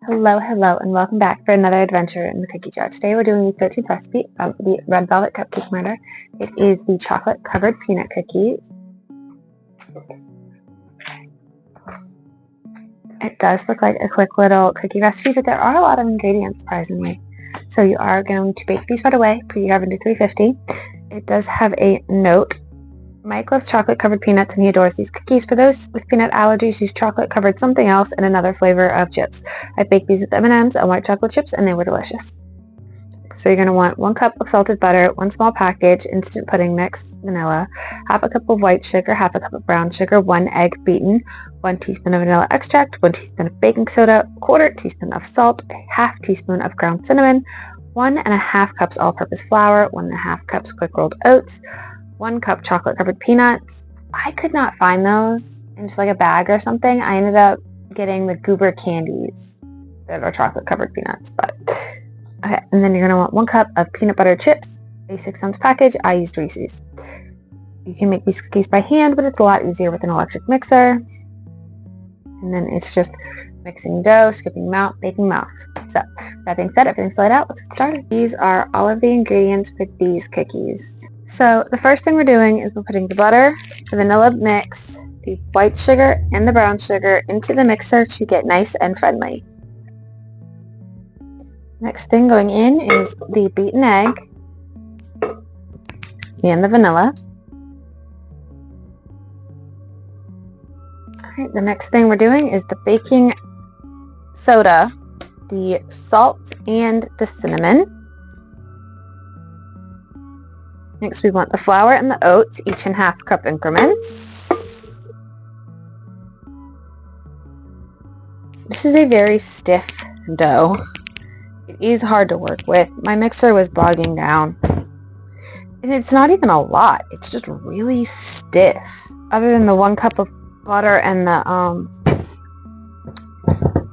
Hello, and welcome back for another adventure in the cookie jar. Today we're doing the 13th recipe of the Red Velvet Cupcake Murder. It is the chocolate covered peanut cookies. It does look like a quick little cookie recipe, but there are a lot of ingredients, surprisingly. So you are going to bake these right away, put your oven to 350. It does have a note. Mike loves chocolate covered peanuts and he adores these cookies. For those with peanut allergies, use chocolate covered something else and another flavor of chips. I baked these with M&Ms and white chocolate chips and they were delicious. So you're going to want 1 cup of salted butter, 1 small package instant pudding mix vanilla, half a cup of white sugar, half a cup of brown sugar, 1 egg beaten, 1 teaspoon of vanilla extract, 1 teaspoon of baking soda, 1/4 teaspoon of salt, a half teaspoon of ground cinnamon, 1.5 cups all-purpose flour, 1.5 cups quick rolled oats, 1 cup chocolate covered peanuts. I could not find those in just like a bag or something. I ended up getting the Goober candies that are chocolate covered peanuts, but okay. And then you're going to want 1 cup of peanut butter chips, a 6-ounce package. I used Reese's. You can make these cookies by hand, but it's a lot easier with an electric mixer. And then it's just mixing dough, scooping them out, baking them off. So that being said, everything's laid out. Let's get started. These are all of the ingredients for these cookies. So the first thing we're doing is we're putting the butter, the vanilla mix, the white sugar, and the brown sugar into the mixer to get nice and friendly. Next thing going in is the beaten egg and the vanilla. Alright, the next thing we're doing is the baking soda, the salt, and the cinnamon. Next, we want the flour and the oats, each in half-cup increments. This is a very stiff dough. It is hard to work with. My mixer was bogging down. And it's not even a lot. It's just really stiff. Other than the 1 cup of butter and the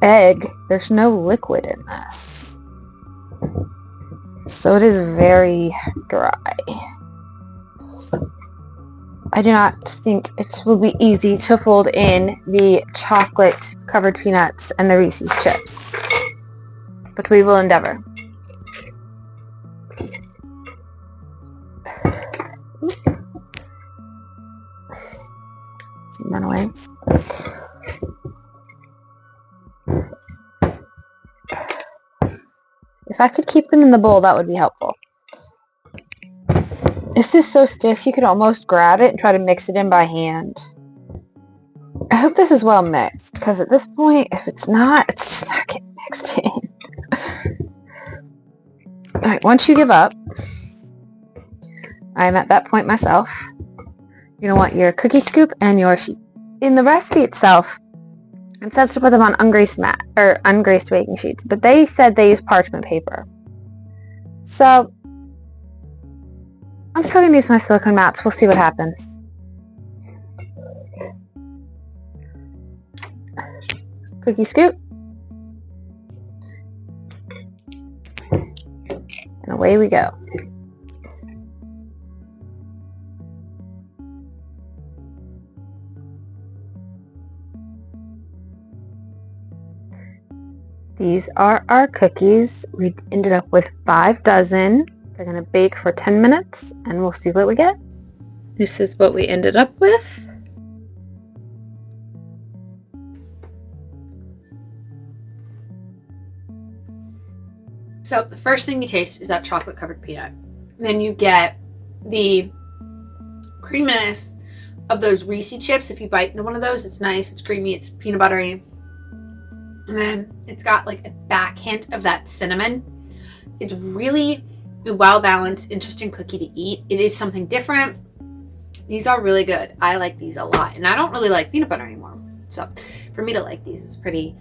egg, there's no liquid in this. So it is very dry. I do not think it will be easy to fold in the chocolate covered peanuts and the Reese's chips, but we will endeavor. Some runaways. If I could keep them in the bowl, that would be helpful. This is so stiff, you could almost grab it and try to mix it in by hand. I hope this is well mixed, because at this point, if it's not, it's just not getting mixed in. Alright, once you give up, I'm at that point myself. You're going to want your cookie scoop and your sheet. In the recipe itself, it says to put them on ungraced baking sheets, but they said they use parchment paper. So I'm still going to use my silicone mats. We'll see what happens. Cookie scoop. And away we go. These are our cookies. We ended up with 5 dozen. They're going to bake for 10 minutes and we'll see what we get. This is what we ended up with. So the first thing you taste is that chocolate covered peanut. Then you get the creaminess of those Reese's chips. If you bite into one of those, it's nice, it's creamy, it's peanut buttery. And then it's got like a back hint of that cinnamon. It's really a well-balanced, interesting cookie to eat. It is something different. These are really good. I like these a lot. And I don't really like peanut butter anymore. So for me to like these, it's pretty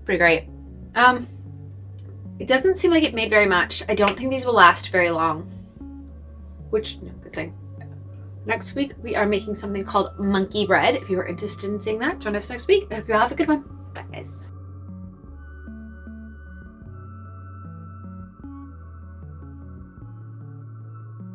great. It doesn't seem like it made very much. I don't think these will last very long. Which, no, good thing. Next week, we are making something called monkey bread. If you are interested in seeing that, join us next week. I hope you all have a good one. Bye, guys.